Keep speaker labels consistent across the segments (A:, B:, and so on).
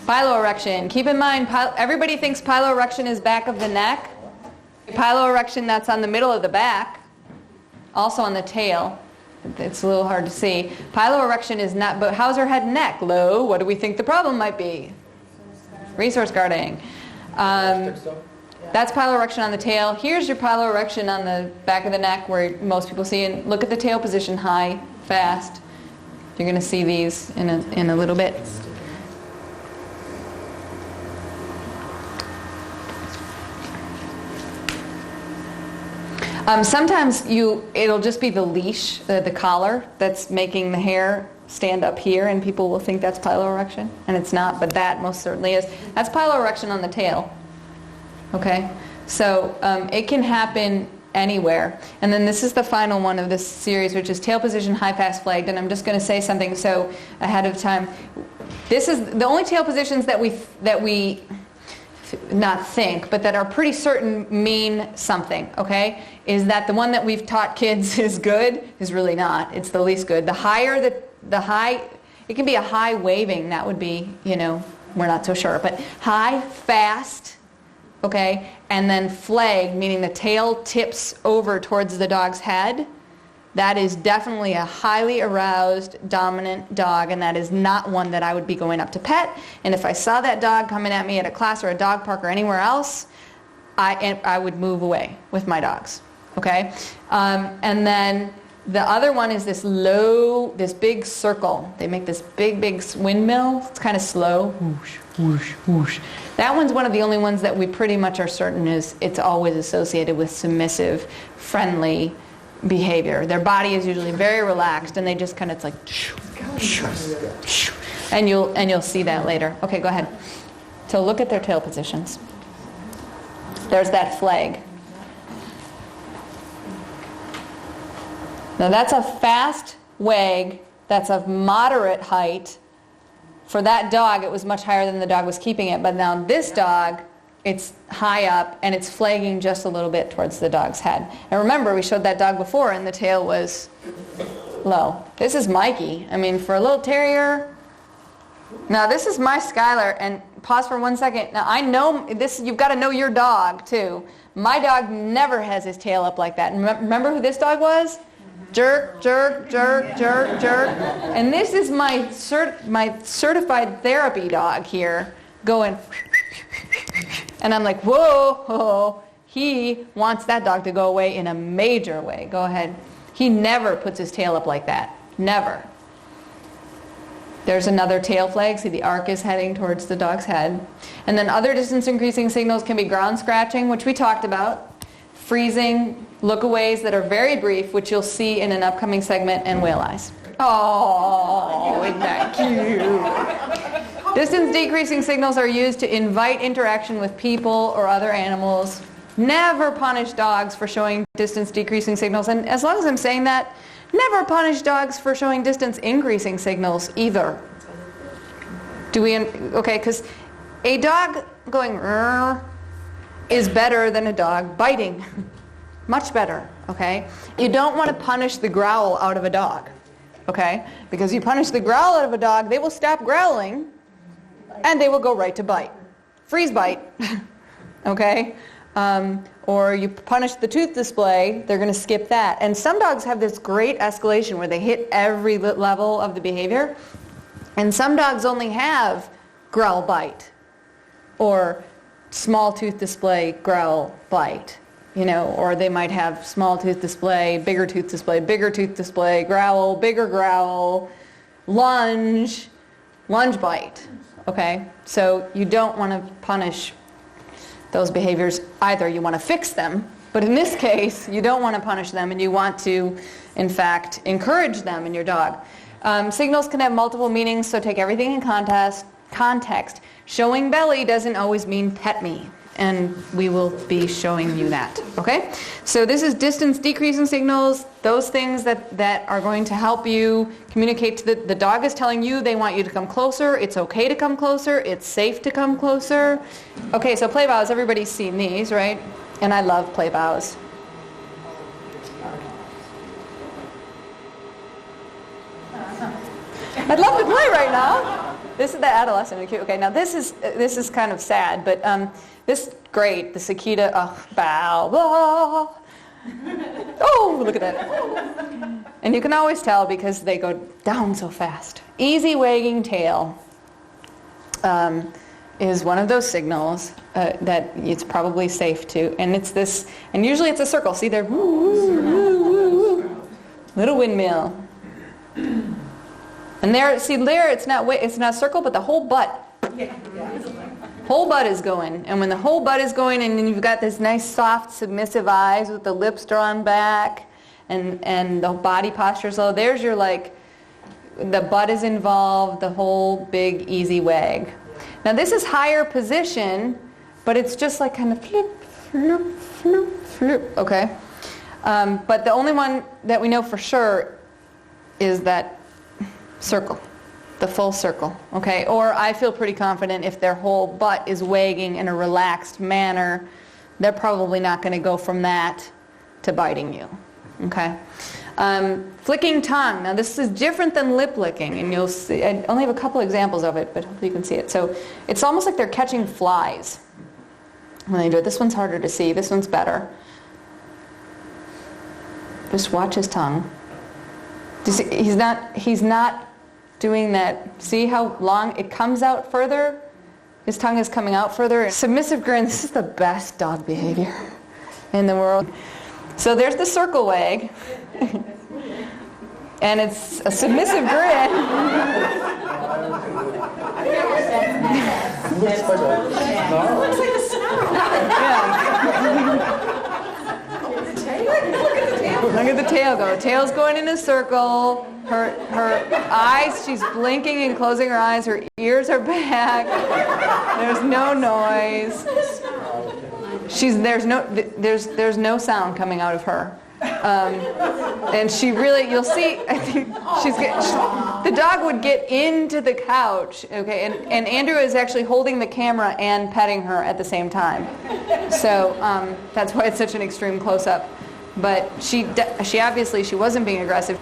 A: Piloerection. Keep in mind, everybody thinks piloerection is back of the neck. Piloerection, that's on the middle of the back, also on the tail. It's a little hard to see. Piloerection is not, but how's her head and neck? Low. What do we think the problem might be? Resource guarding. That's piloerection on the tail. Here's your piloerection on the back of the neck where most people see it. Look at the tail position, high, fast. You're going to see these in a little bit. Sometimes it'll just be the leash, the collar, that's making the hair stand up here, and people will think that's piloerection, and it's not, but that most certainly is. That's piloerection on the tail. Okay, so it can happen anywhere. And then this is the final one of this series, which is tail position, high, fast, flagged. And I'm just going to say something so ahead of time. This is the only tail positions that we not think, but that are pretty certain mean something, okay? Is that the one that we've taught kids is good is really not. It's the least good. The higher the high, it can be a high waving. That would be, we're not so sure. But high, fast, okay? And then flag, meaning the tail tips over towards the dog's head. That is definitely a highly aroused, dominant dog, and that is not one that I would be going up to pet. And if I saw that dog coming at me at a class or a dog park or anywhere else, I would move away with my dogs, okay? And then the other one is this big circle. They make this big windmill. It's kind of slow. Whoosh, whoosh, whoosh. That one's one of the only ones that we pretty much are certain is it's always associated with submissive, friendly behavior. Their body is usually very relaxed, and they just kind of, it's like, and you'll see that later. Okay, go ahead. So look at their tail positions. There's that flag. Now that's a fast wag. That's of moderate height. For that dog, it was much higher than the dog was keeping it. But now this dog, it's high up, and it's flagging just a little bit towards the dog's head. And remember, we showed that dog before, and the tail was low. This is Mikey. I mean, for a little terrier. Now, this is my Skylar, and pause for 1 second. Now, I know this. You've got to know your dog, too. My dog never has his tail up like that. And remember who this dog was? Jerk, jerk, jerk, jerk, jerk. And this is my certified therapy dog here going... And I'm like, whoa, he wants that dog to go away in a major way. Go ahead. He never puts his tail up like that. Never. There's another tail flag. See, the arc is heading towards the dog's head. And then other distance increasing signals can be ground scratching, which we talked about, freezing, lookaways that are very brief, which you'll see in an upcoming segment, and whale eyes. Oh, isn't that cute? Distance decreasing signals are used to invite interaction with people or other animals. Never punish dogs for showing distance decreasing signals. And as long as I'm saying that, never punish dogs for showing distance increasing signals either. Okay, because a dog going is better than a dog biting. Much better, okay? You don't want to punish the growl out of a dog, okay? Because you punish the growl out of a dog, they will stop growling, and they will go right to bite. Freeze bite, okay? Or you punish the tooth display, they're going to skip that. And some dogs have this great escalation where they hit every level of the behavior. And some dogs only have growl bite or small tooth display growl bite. Or they might have small tooth display, bigger tooth display, growl, bigger growl, lunge bite. Okay, so you don't want to punish those behaviors either. You want to fix them, but in this case, you don't want to punish them, and you want to, in fact, encourage them in your dog. Signals can have multiple meanings, so take everything in context. Showing belly doesn't always mean pet me, and we will be showing you that. Okay, so this is distance decreasing signals. Those things that are going to help you communicate to the dog is telling you they want you to come closer. It's okay to come closer. It's safe to come closer. Okay, so play bows. Everybody's seen these, right? And I love play bows. I'd love to play right now. this is the adolescent. Okay, now this is kind of sad, but this great. The cicada. Bow. Blah. Oh, look at that. And you can always tell because they go down so fast. Easy wagging tail is one of those signals that it's probably safe to. And it's this, and usually it's a circle. See there, little windmill. And there, see there, it's not a circle, but the whole butt. Whole butt is going, and when the whole butt is going, and then you've got this nice, soft, submissive eyes with the lips drawn back, and the body posture is low. There's your the butt is involved, the whole big, easy wag. Now this is higher position, but it's just like kind of flip, flip, flip, flip. Okay, but the only one that we know for sure is that circle. The full circle, okay? Or I feel pretty confident if their whole butt is wagging in a relaxed manner, they're probably not going to go from that to biting you, okay? Flicking tongue. Now this is different than lip licking, and you'll see, I only have a couple examples of it, but hopefully you can see it. So it's almost like they're catching flies when they do it. This one's harder to see. This one's better. Just watch his tongue. Do you see, he's not doing that. See how long it comes out further? His tongue is coming out further. Submissive grin, this is the best dog behavior in the world. So there's the circle wag. And it's a submissive grin.
B: Looks like a snarl.
A: Yeah. Look at the tail go. Tail's going in a circle. Her eyes, she's blinking and closing her eyes. Her ears are back. There's no noise. There's no sound coming out of her. And she really, you'll see, I think the dog would get into the couch, okay, and Andrew is actually holding the camera and petting her at the same time. So that's why it's such an extreme close-up. But she obviously, she wasn't being aggressive.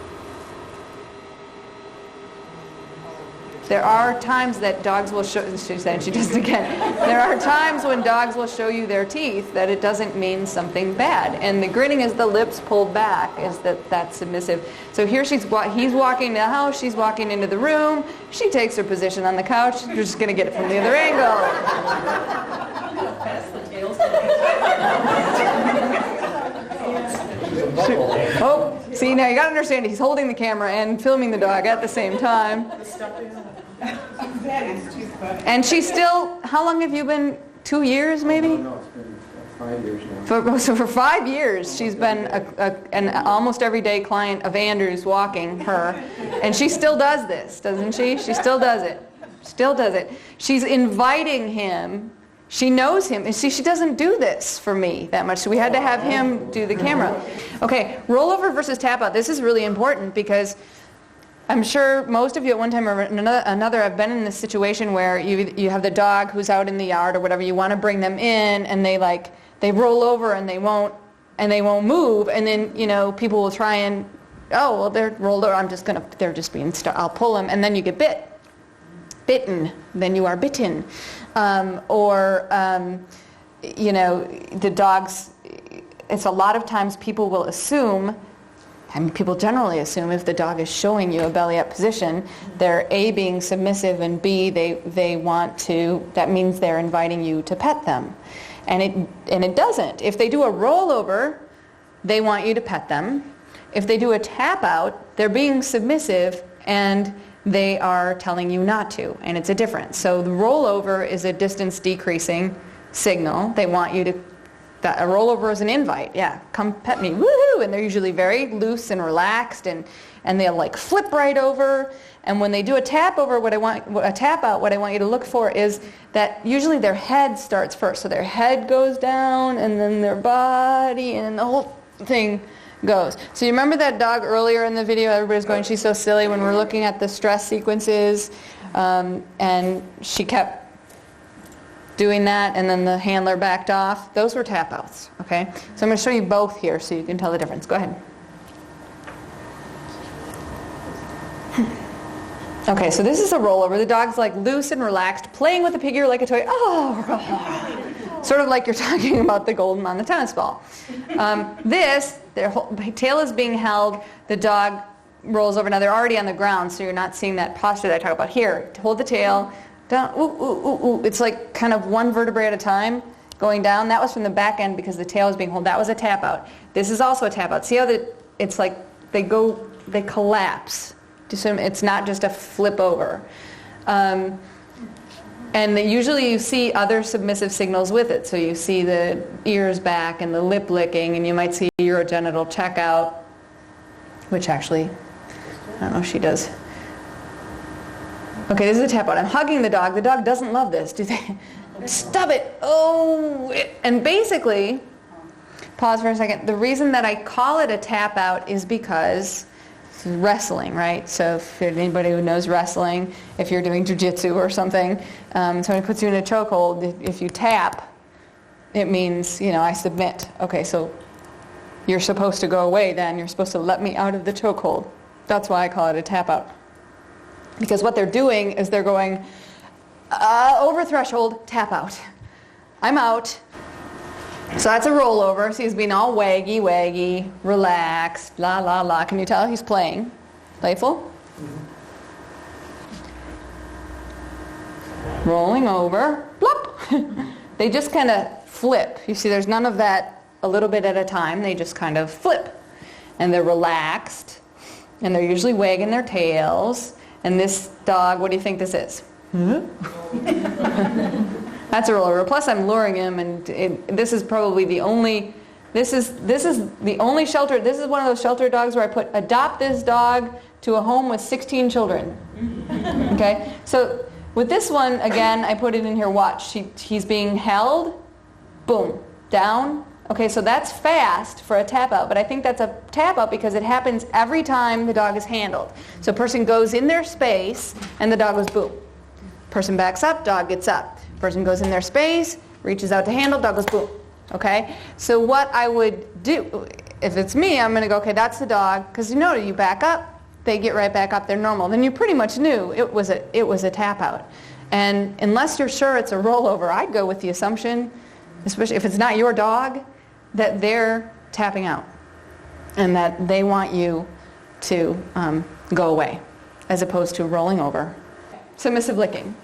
A: There are times that dogs will show, she said, she does it again. There are times when dogs will show you their teeth that it doesn't mean something bad. And the grinning is the lips pulled back, is that's submissive. So here he's walking in the house, she's walking into the room, she takes her position on the couch, you're just going to get it from the other angle. Oh, see, now you got to understand, he's holding the camera and filming the dog at the same time. And she's still, how long have you been, 2 years maybe?
C: No, it's been 5 years now.
A: So for 5 years, she's been an almost everyday client of Andrew's walking her. And she still does this, doesn't she? She still does it. Still does it. She's inviting him. She knows him. And see, she doesn't do this for me that much. So we had to have him do the camera. Okay, rollover versus tap out. This is really important because I'm sure most of you at one time or another have been in this situation where you have the dog who's out in the yard or whatever. You want to bring them in, and they roll over and they won't move, and then people will try and they're rolled over. They're just being I'll pull them, and then you get bitten. Then you are bitten, the dogs. It's a lot of times people will assume. And people generally assume if the dog is showing you a belly up position, they're A, being submissive, and B, they want to, that means they're inviting you to pet them. And it doesn't. If they do a rollover, they want you to pet them. If they do a tap out, they're being submissive and they are telling you not to. And it's a difference. So the rollover is a distance decreasing signal. They want you to, a rollover is an invite. Yeah, come pet me, woohoo! And they're usually very loose and relaxed, and they'll flip right over. And when they do a tap out, what I want you to look for is that usually their head starts first. So their head goes down, and then their body, and then the whole thing goes. So you remember that dog earlier in the video? Everybody's going, she's so silly, when we're looking at the stress sequences, and she kept doing that, and then the handler backed off. Those were tap outs, okay? So I'm going to show you both here so you can tell the difference. Go ahead. Okay, so this is a rollover. The dog's like loose and relaxed, playing with the figure like a toy. Oh, sort of like you're talking about the golden on the tennis ball. Their whole tail is being held. The dog rolls over. Now they're already on the ground, so you're not seeing that posture that I talk about here. Hold the tail down. Ooh, ooh, ooh, ooh. It's like kind of one vertebrae at a time going down. That was from the back end because the tail is being held. That was a tap out. This is also a tap out. See how it's like they collapse. It's not just a flip over. And usually you see other submissive signals with it. So you see the ears back and the lip licking, and you might see urogenital checkout, which actually, I don't know if she does. Okay, this is a tap out. I'm hugging the dog. The dog doesn't love this. Do they? Stop it. Oh. And basically, pause for a second. The reason that I call it a tap out is because wrestling, right? So if anybody who knows wrestling, if you're doing jiu-jitsu or something, somebody puts you in a chokehold, if you tap, it means, I submit. Okay, so you're supposed to go away then. You're supposed to let me out of the chokehold. That's why I call it a tap out. Because what they're doing is they're going over threshold, tap out. I'm out. So that's a rollover. So he's being all waggy, relaxed, la la la. Can you tell he's playing? Playful? Mm-hmm. Rolling over, plop. They just kind of flip. You see, there's none of that a little bit at a time. They just kind of flip. And they're relaxed. And they're usually wagging their tails. And this dog, what do you think this is? That's a rollover. Plus, I'm luring him, and this is probably the only. This is the only shelter. This is one of those shelter dogs where I put adopt this dog to a home with 16 children. Okay, so with this one again, I put it in here. Watch. He's being held. Boom, down. Okay, so that's fast for a tap out, but I think that's a tap out because it happens every time the dog is handled. So a person goes in their space, and the dog goes boom. Person backs up, dog gets up. Person goes in their space, reaches out to handle, dog goes boom. Okay? So what I would do, if it's me, I'm going to go, okay, that's the dog. Because you back up, they get right back up, they're normal. Then you pretty much knew it was a tap out. And unless you're sure it's a rollover, I'd go with the assumption, especially if it's not your dog, that they're tapping out. And that they want you to go away, as opposed to rolling over. Submissive licking.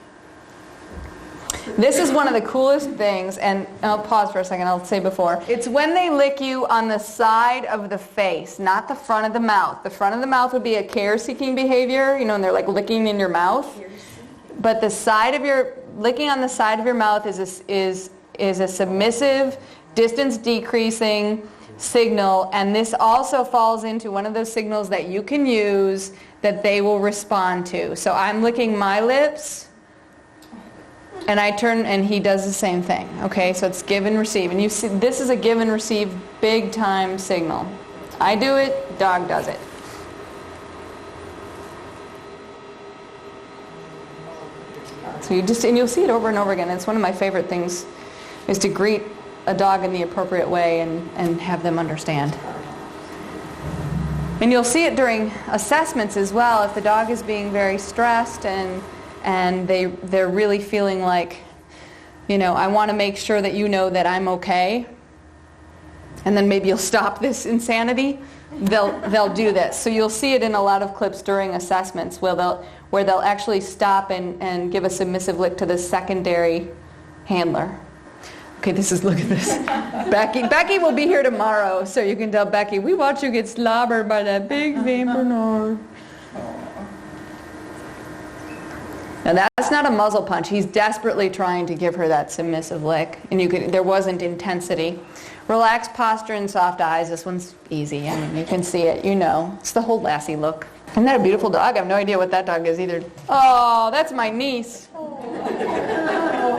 A: This is one of the coolest things, and I'll pause for a second, I'll say before. It's when they lick you on the side of the face, not the front of the mouth. The front of the mouth would be a care-seeking behavior, and they're like licking in your mouth. But licking on the side of your mouth is a submissive, distance decreasing signal, and this also falls into one of those signals that you can use that they will respond to. So I'm licking my lips, and I turn, and he does the same thing. Okay, so it's give and receive. And you see, this is a give and receive big time signal. I do it, dog does it. So you'll see it over and over again. It's one of my favorite things, is to greet a dog in the appropriate way and have them understand. And you'll see it during assessments as well. If the dog is being very stressed and they're really feeling like, I want to make sure that you know that I'm okay, and then maybe you'll stop this insanity, they'll do this. So you'll see it in a lot of clips during assessments where they'll actually stop and give a submissive lick to the secondary handler. Okay, look at this. Becky will be here tomorrow, so you can tell Becky, we watch you get slobbered by that big Saint Bernard. Now that's not a muzzle punch. He's desperately trying to give her that submissive lick, and there wasn't intensity. Relaxed posture and soft eyes. This one's easy. I mean, you can see it. It's the whole Lassie look. Isn't that a beautiful dog? I have no idea what that dog is either. Oh, that's my niece.
B: Oh,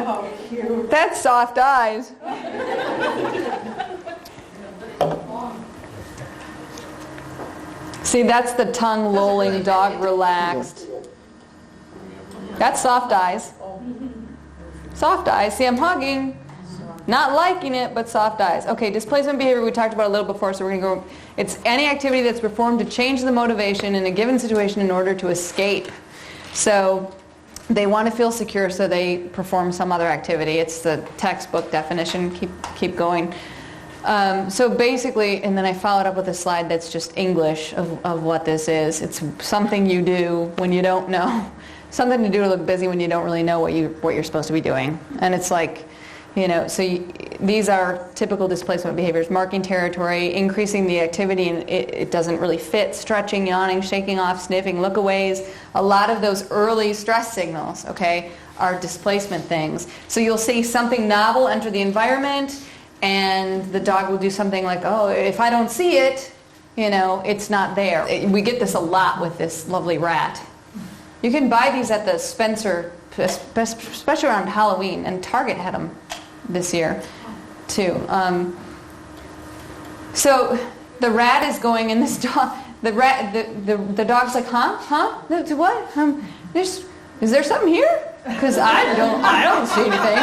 B: how cute.
A: That's soft eyes. See, that's the tongue lolling, dog relaxed. That's soft eyes. Soft eyes. See, I'm hugging. Not liking it, but soft eyes. Okay, displacement behavior we talked about a little before, so we're going to go. It's any activity that's performed to change the motivation in a given situation in order to escape. So they want to feel secure, so they perform some other activity. It's the textbook definition. Keep going. So basically, and then I followed up with a slide that's just English of what this is. It's something you do when you don't know. Something to do to look busy when you don't really know what you're supposed to be doing. And it's like, these are typical displacement behaviors: marking territory, increasing the activity, and it doesn't really fit, stretching, yawning, shaking off, sniffing, lookaways. A lot of those early stress signals, okay, are displacement things. So you'll see something novel enter the environment, and the dog will do something like, oh, if I don't see it, it's not there. We get this a lot with this lovely rat. You can buy these at the Spencer, especially around Halloween, and Target had them this year too. So the rat is going in this dog. The dog's like, huh? What? Is there something here? Because I don't see anything.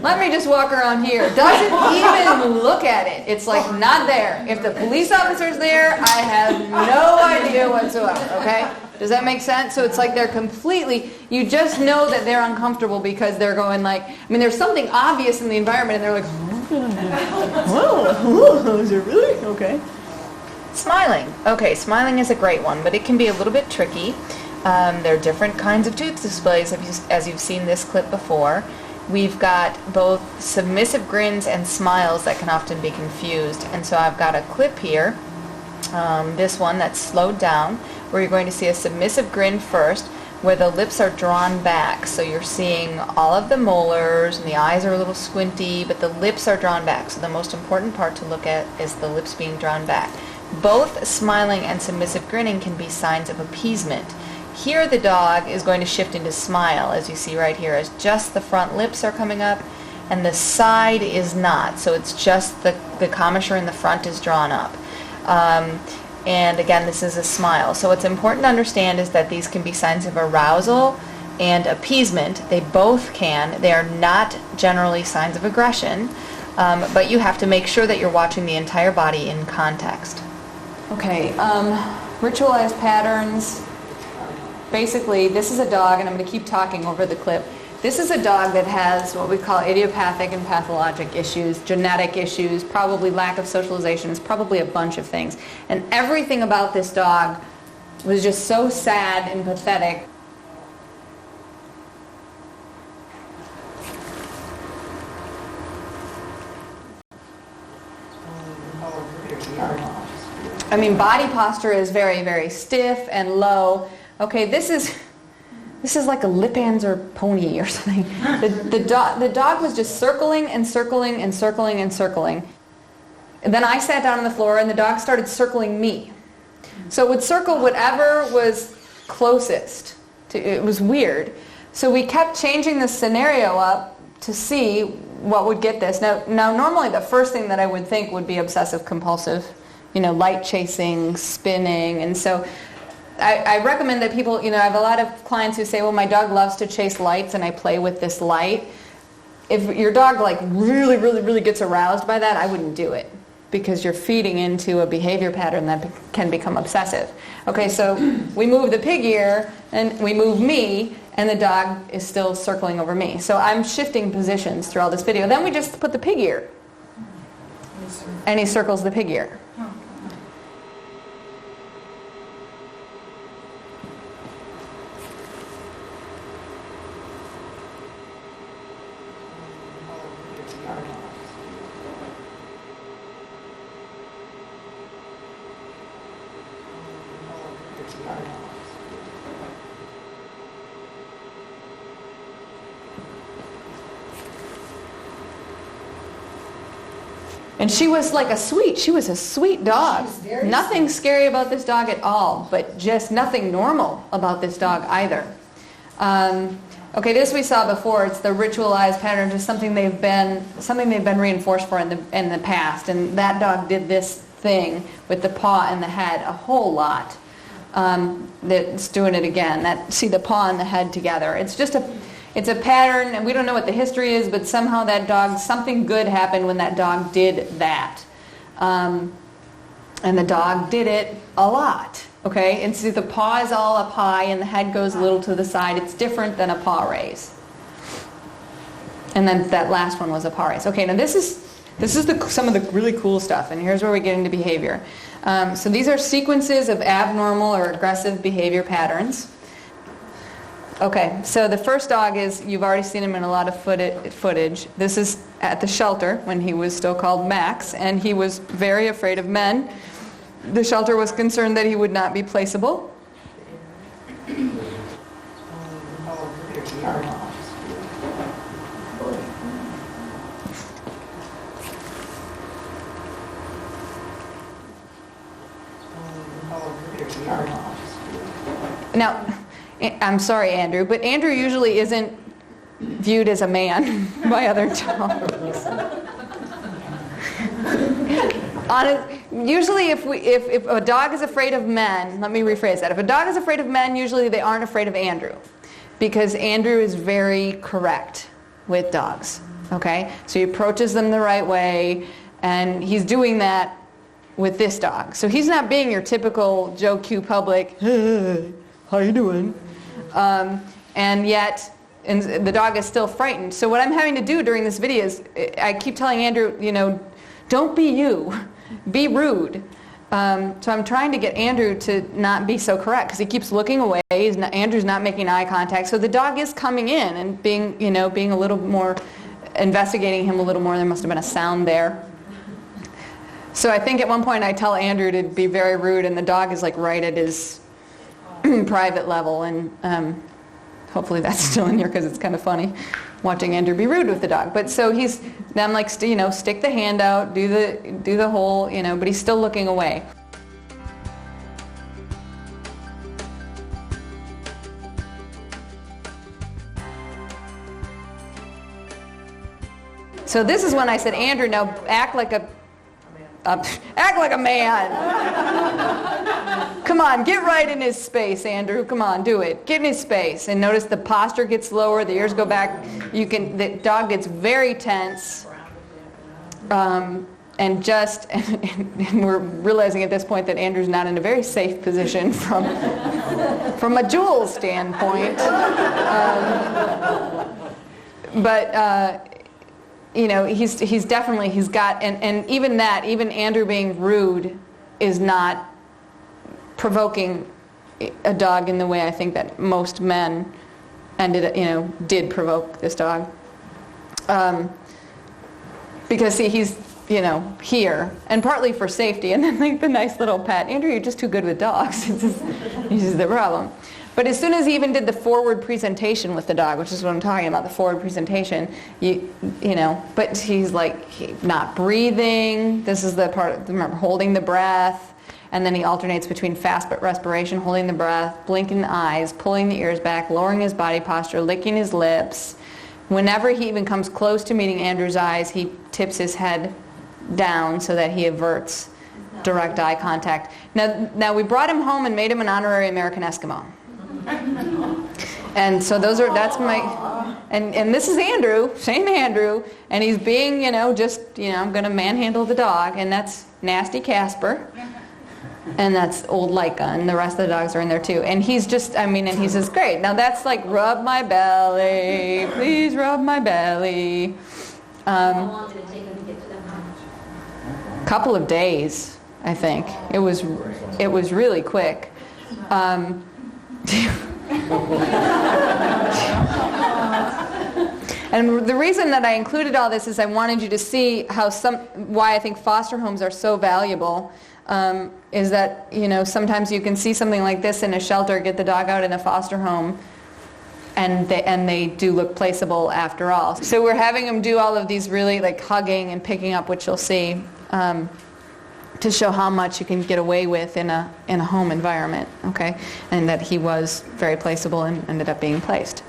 A: Let me just walk around here. Doesn't even look at it. It's like not there. If the police officer's there, I have no idea whatsoever. Okay? Does that make sense? So it's like they're completely, you just know that they're uncomfortable because they're going like, there's something obvious in the environment and they're like, whoa, is it really? Okay. Smiling. Okay, smiling is a great one, but it can be a little bit tricky. There are different kinds of tooth displays, as you've seen this clip before. We've got both submissive grins and smiles that can often be confused. And so I've got a clip here, this one that's slowed down, where you're going to see a submissive grin first, where the lips are drawn back. So you're seeing all of the molars, and the eyes are a little squinty, but the lips are drawn back. So the most important part to look at is the lips being drawn back. Both smiling and submissive grinning can be signs of appeasement. Here the dog is going to shift into smile, as you see right here, as just the front lips are coming up and the side is not. So it's just the commissure in the front is drawn up. And again, this is a smile. So what's important to understand is that these can be signs of arousal and appeasement. They both can. They are not generally signs of aggression, but you have to make sure that you're watching the entire body in context. Okay, ritualized patterns. Basically, this is a dog, and I'm going to keep talking over the clip. This is a dog that has what we call idiopathic and pathologic issues, genetic issues, probably lack of socialization, probably a bunch of things. And everything about this dog was just so sad and pathetic. Body posture is very, very stiff and low. Okay, this is like a Lipanzer pony or something. The dog was just circling and circling and circling and circling. And then I sat down on the floor and the dog started circling me. So it would circle whatever was closest. It was weird. So we kept changing the scenario up to see what would get this. Now normally the first thing that I would think would be obsessive compulsive, light chasing, spinning, and so I recommend that people, I have a lot of clients who say, well, my dog loves to chase lights and I play with this light. If your dog really, really, really gets aroused by that, I wouldn't do it because you're feeding into a behavior pattern that can become obsessive. Okay, so we move the pig ear and we move me and the dog is still circling over me. So I'm shifting positions throughout this video. Then we just put the pig ear and he circles the pig ear. And she was a sweet dog. Nothing scary about this dog at all, but just nothing normal about this dog either. Okay, this we saw before. It's the ritualized pattern, just something they've been reinforced for in the past. And that dog did this thing with the paw and the head a whole lot. That's doing it again. See the paw and the head together. It's a pattern, and we don't know what the history is, but somehow something good happened when that dog did that. And the dog did it a lot. Okay, and see the paw is all up high and the head goes a little to the side. It's different than a paw raise. And then that last one was a paw raise. Okay, now this is some of the really cool stuff, and here's where we get into behavior. So these are sequences of abnormal or aggressive behavior patterns. Okay, so the first dog is, you've already seen him in a lot of footage. This is at the shelter when he was still called Max, and he was very afraid of men. The shelter was concerned that he would not be placeable. Now, I'm sorry, Andrew, but Andrew usually isn't viewed as a man by other dogs. Usually if a dog is afraid of men, let me rephrase that. If a dog is afraid of men, usually they aren't afraid of Andrew, because Andrew is very correct with dogs. Okay? So he approaches them the right way, and he's doing that with this dog. So he's not being your typical Joe Q public, hey, how you doing? And yet, and the dog is still frightened. So what I'm having to do during this video is, I keep telling Andrew, don't be you, be rude. So I'm trying to get Andrew to not be so correct, because he keeps looking away. Andrew's not making eye contact. So the dog is coming in and being a little more, investigating him a little more. There must have been a sound there. So I think at one point I tell Andrew to be very rude, and the dog is like right at his private level, and hopefully that's still in here, because it's kind of funny watching Andrew be rude with the dog. But so I'm like, stick the hand out, do the whole, but he's still looking away. So this is when I said, Andrew, now act like a man. Come on, get right in his space, Andrew. Come on, do it. Get in his space. And notice the posture gets lower, the ears go back. The dog gets very tense. And we're realizing at this point that Andrew's not in a very safe position from a Jules standpoint. He's got, and even Andrew being rude is not provoking a dog in the way I think that most men did provoke this dog. Because he's, here, and partly for safety, and then like the nice little pet. Andrew, you're just too good with dogs. This is the problem. But as soon as he even did the forward presentation with the dog, which is what I'm talking about, the forward presentation, but he's like not breathing. This is the part, remember, holding the breath. And then he alternates between fast respiration, holding the breath, blinking the eyes, pulling the ears back, lowering his body posture, licking his lips. Whenever he even comes close to meeting Andrew's eyes, he tips his head down so that he averts direct eye contact. Now we brought him home and made him an honorary American Eskimo. And so that's my, and this is Andrew, same Andrew, and he's being, I'm going to manhandle the dog, and that's Nasty Casper, and that's Old Laika, and the rest of the dogs are in there too. And he's just, and he says, great, now that's like, rub my belly, please rub my belly.
D: How long did it take him to get to that house?
A: Couple of days, I think. It was really quick. And the reason that I included all this is I wanted you to see why I think foster homes are so valuable. Is that sometimes you can see something like this in a shelter, get the dog out in a foster home, and they do look placeable after all. So we're having them do all of these really like hugging and picking up, which you'll see, to show how much you can get away with in a home environment, okay? And that he was very placeable and ended up being placed.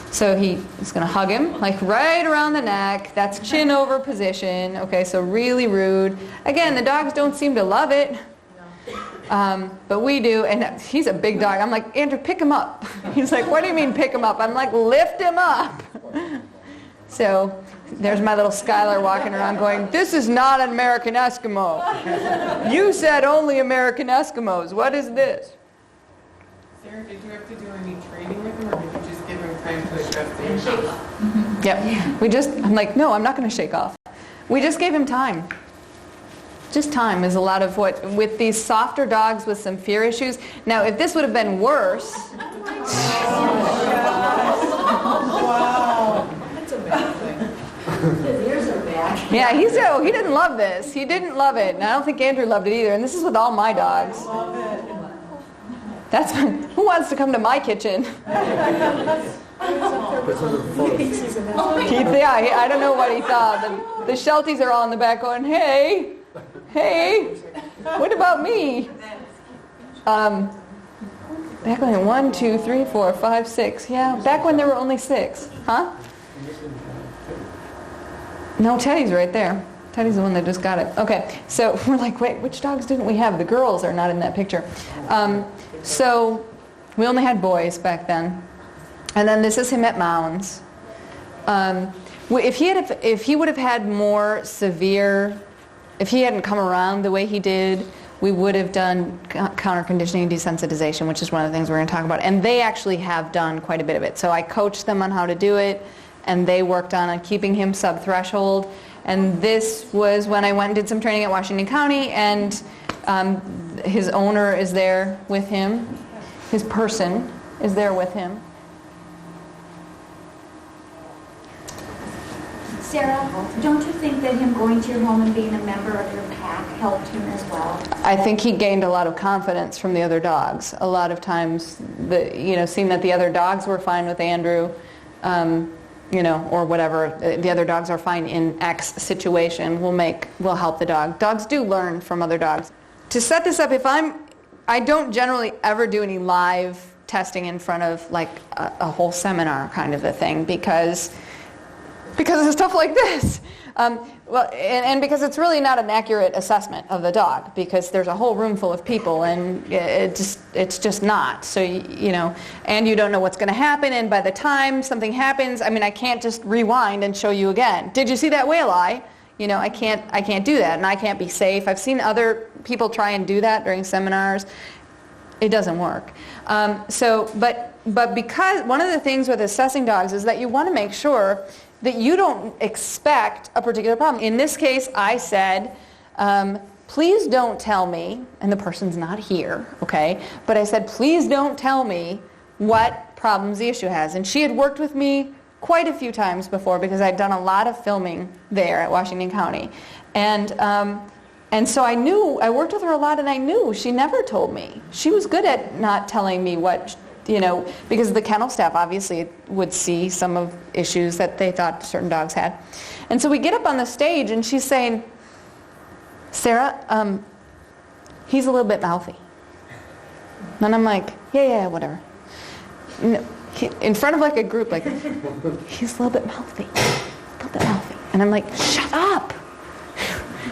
A: So he's going to hug him, like right around the neck. That's chin over position, okay? So really rude. Again, the dogs don't seem to love it, but we do. And he's a big dog. I'm like, Andrew, pick him up. He's like, what do you mean pick him up? I'm like, lift him up. So there's my little Skylar walking around going, this is not an American Eskimo. You said only American Eskimos. What is this?
B: Sarah, did you have to do any training with him, or did you just give him time to adjust
D: And shake
B: to
D: off.
A: Yep. I'm like, no, I'm not going to shake off. We just gave him time. Just time is a lot of what, with these softer dogs with some fear issues. Now, if this would have been worse,
B: Wow. That's amazing.
D: His ears are back.
A: yeah, he didn't love this. He didn't love it, and I don't think Andrew loved it either. And this is with all my dogs.
B: Love it.
A: That's who wants to come to my kitchen? Keith, yeah, I don't know what he thought. The Shelties are all in the back going, hey, what about me? Back when 1, 2, 3, 4, 5, 6. Yeah, back when there were only 6. Huh? No, Teddy's right there. Teddy's the one that just got it. Okay, so we're like, wait, which dogs didn't we have? The girls are not in that picture. So we only had boys back then. And then this is him at Mounds. If he would have had more severe, if he hadn't come around the way he did, we would have done counter conditioning desensitization, which is one of the things we're going to talk about. And they actually have done quite a bit of it. So I coached them on how to do it, and they worked on keeping him sub-threshold. And this was when I went and did some training at Washington County, and his owner is there with him. His person is there with him.
E: Sarah, don't you think that him going to your home and being a member of your pack helped him as well?
A: I think he gained a lot of confidence from the other dogs. A lot of times, seeing that the other dogs were fine with Andrew, or whatever, the other dogs are fine in X situation will help the dog. Dogs do learn from other dogs. To set this up, I don't generally ever do any live testing in front of like a whole seminar kind of a thing because of stuff like this. And because it's really not an accurate assessment of the dog because there's a whole room full of people and it's just not. So, and you don't know what's going to happen, and by the time something happens, I can't just rewind and show you again. Did you see that whale eye? I can't do that, and I can't be safe. I've seen other people try and do that during seminars. It doesn't work. But because one of the things with assessing dogs is that you want to make sure that you don't expect a particular problem. In this case, I said, please don't tell me, and the person's not here, okay? But I said, please don't tell me what problems the issue has. And she had worked with me quite a few times before because I'd done a lot of filming there at Washington County. And so I worked with her a lot, and I knew she never told me. She was good at not telling me what, because the kennel staff obviously would see some of issues that they thought certain dogs had. And so we get up on the stage, and she's saying, Sarah, he's a little bit mouthy. And I'm like, yeah, whatever. In front of like a group, like, he's a little bit mouthy. And I'm like, shut up.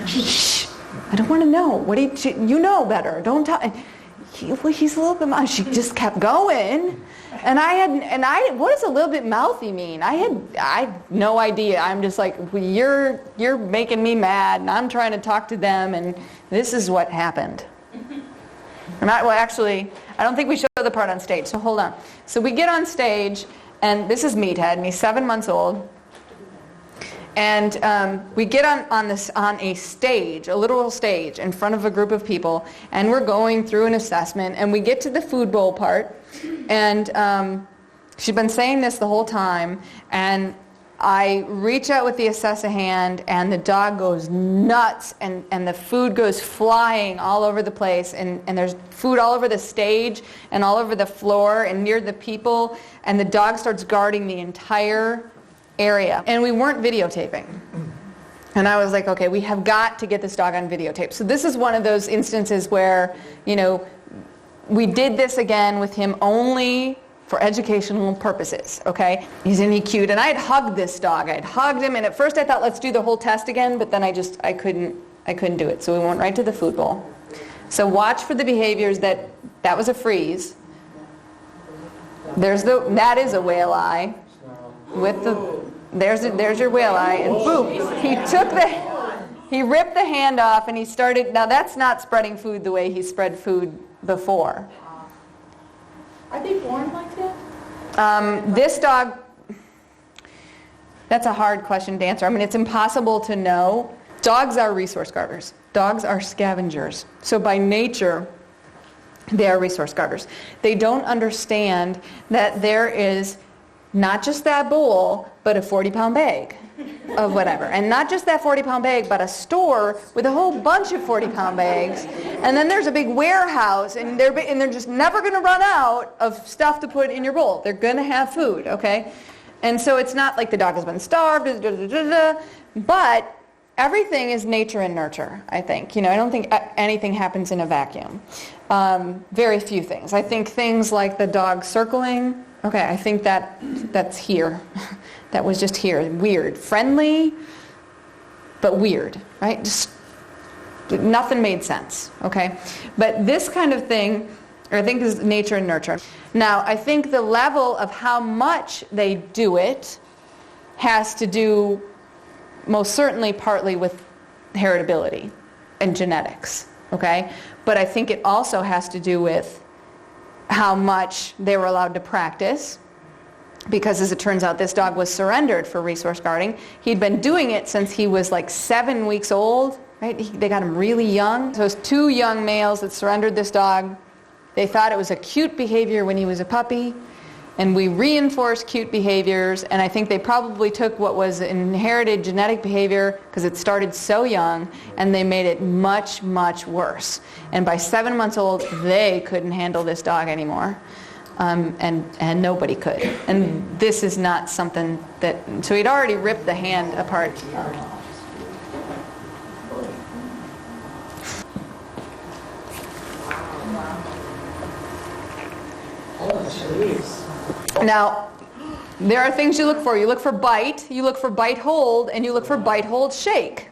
A: Shh. I don't want to know. You know better. Don't tell. He's a little bit mouthy. She just kept going. And what does a little bit mouthy mean? I had no idea. I'm just like, you're making me mad, and I'm trying to talk to them, and this is what happened. Actually, I don't think we show the part on stage, so hold on. So we get on stage, and this is Meathead, and he's 7 months old. And we get on a stage, a literal stage, in front of a group of people, and we're going through an assessment, and we get to the food bowl part, and she'd been saying this the whole time, and I reach out with the Assess-A-Hand, and the dog goes nuts, and the food goes flying all over the place, and there's food all over the stage and all over the floor and near the people, and the dog starts guarding the entire area. And we weren't videotaping. And I was like, okay, we have got to get this dog on videotape. So this is one of those instances where, we did this again with him only for educational purposes, okay? Isn't he cute? And I had hugged this dog. I had hugged him, and at first I thought, let's do the whole test again, but then I couldn't do it. So we went right to the food bowl. So watch for the behaviors that was a freeze. That is a whale eye with there's your whale eye, and boom, he ripped the hand off, and he started. Now that's not spreading food the way he spread food before.
D: Are they born like that?
A: This dog, that's a hard question to answer. I mean, it's impossible to know. Dogs are resource guarders. Dogs are scavengers. So by nature, they are resource guarders. They don't understand that there is not just that bowl, but a 40-pound bag of whatever. And not just that 40-pound bag, but a store with a whole bunch of 40-pound bags. And then there's a big warehouse, and they're just never going to run out of stuff to put in your bowl. They're going to have food, okay? And so it's not like the dog has been starved, but everything is nature and nurture, I think. I don't think anything happens in a vacuum. Very few things. I think things like the dog circling, okay, I think that's here. That was just here. Weird. Friendly, but weird, right? Just nothing made sense, okay? But this kind of thing, I think, is nature and nurture. Now, I think the level of how much they do it has to do most certainly partly with heritability and genetics, okay? But I think it also has to do with how much they were allowed to practice, because as it turns out, this dog was surrendered for resource guarding. He'd been doing it since he was like 7 weeks old, right? They got him really young. So it was 2 young males that surrendered this dog. They thought it was a cute behavior when he was a puppy, and we reinforced cute behaviors, and I think they probably took what was inherited genetic behavior, because it started so young, and they made it much, much worse. And by 7 months old, they couldn't handle this dog anymore, and nobody could. And this is not something that, so he'd already ripped the hand apart. Now, there are things you look for. You look for bite, you look for bite hold, and you look for bite hold shake.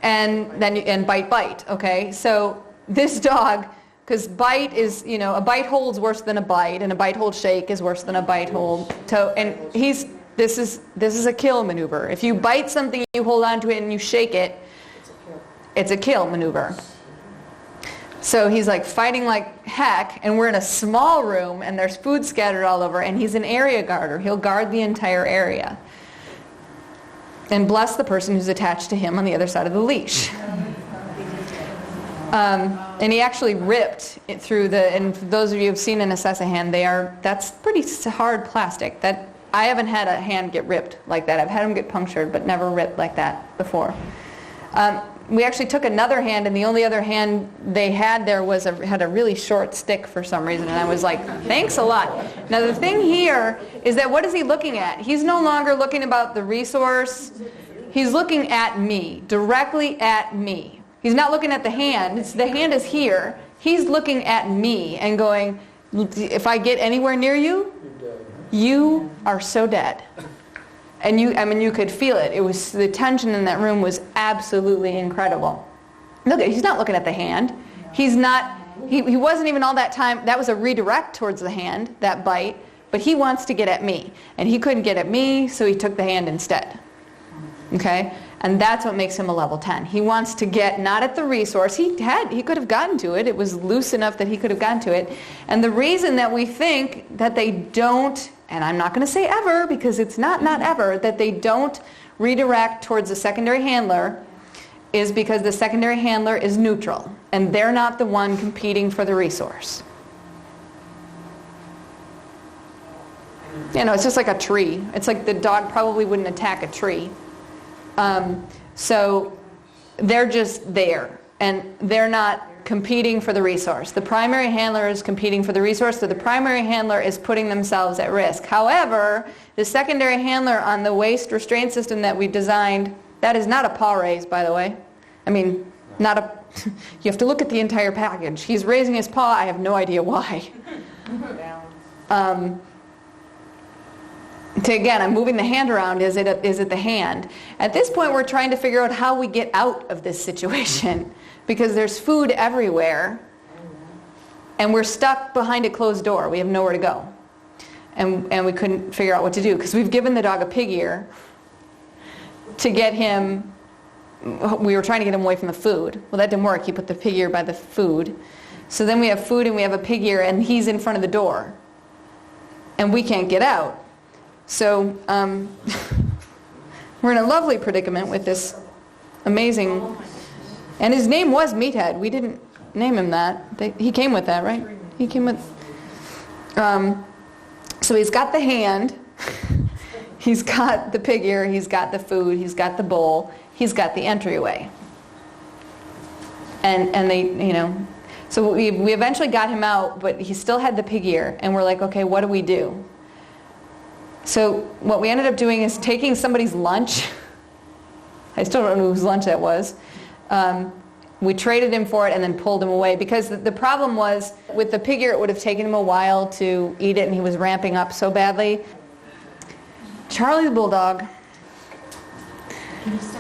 A: And then and bite, okay? So this dog, because bite is, a bite hold's worse than a bite, and a bite hold shake is worse than a bite hold. And this is a kill maneuver. If you bite something, you hold on to it and you shake it, it's a kill maneuver. So he's like fighting like heck, and we're in a small room, and there's food scattered all over, and he's an area guarder. He'll guard the entire area. And bless the person who's attached to him on the other side of the leash. And he actually ripped it through and for those of you who've seen an assessa hand, that's pretty hard plastic. That I haven't had a hand get ripped like that. I've had them get punctured, but never ripped like that before. We actually took another hand, and the only other hand they had there had a really short stick for some reason, and I was like, thanks a lot. Now the thing here is that what is he looking at? He's no longer looking about the resource. He's looking at me, directly at me. He's not looking at the hand. The hand is here. He's looking at me and going, if I get anywhere near you, you are so dead. And you could feel it. The tension in that room was absolutely incredible. Look, he's not looking at the hand. He's not, he wasn't even all that time. That was a redirect towards the hand, that bite. But he wants to get at me. And he couldn't get at me, so he took the hand instead. Okay? And that's what makes him a level 10. He wants to get not at the resource. He could have gotten to it. It was loose enough that he could have gotten to it. And the reason that we think that they don't, and I'm not going to say ever, because it's not ever, that they don't redirect towards the secondary handler is because the secondary handler is neutral, and they're not the one competing for the resource. It's just like a tree. It's like the dog probably wouldn't attack a tree. So they're just there, and they're not competing for the resource. The primary handler is competing for the resource, so the primary handler is putting themselves at risk. However, the secondary handler on the waist restraint system that we designed, that is not a paw raise, by the way. I mean, you have to look at the entire package. He's raising his paw, I have no idea why. Again, I'm moving the hand around. Is it the hand? At this point, we're trying to figure out how we get out of this situation, because there's food everywhere, and we're stuck behind a closed door. We have nowhere to go, and we couldn't figure out what to do, because we've given the dog a pig ear, to get him, we were trying to get him away from the food. Well, that didn't work. He put the pig ear by the food. So then we have food and we have a pig ear, and he's in front of the door. And we can't get out. So we're in a lovely predicament with this amazing, and his name was Meathead. We didn't name him that. He came with that, right? He came with, so he's got the hand, he's got the pig ear, he's got the food, he's got the bowl, he's got the entryway. And they, so we eventually got him out, but he still had the pig ear, and we're like, okay, what do we do? So what we ended up doing is taking somebody's lunch. I still don't know whose lunch that was. We traded him for it and then pulled him away, because the problem was with the pig ear, it would have taken him a while to eat it, and he was ramping up so badly. Charlie the Bulldog.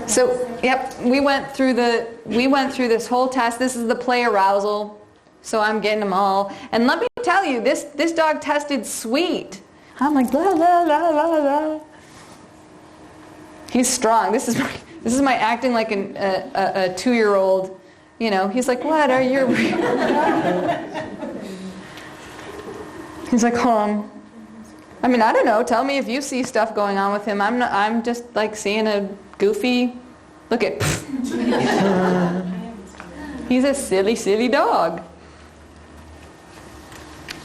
A: So, yep, we went through this whole test. This is the play arousal. So I'm getting them all. And let me tell you, this dog tested sweet. I'm like, la la la la la. He's strong. This is my acting like a 2-year-old. He's like, what are you? He's like, I mean, I don't know. Tell me if you see stuff going on with him. I'm just like seeing a goofy. Look at. He's a silly, silly dog.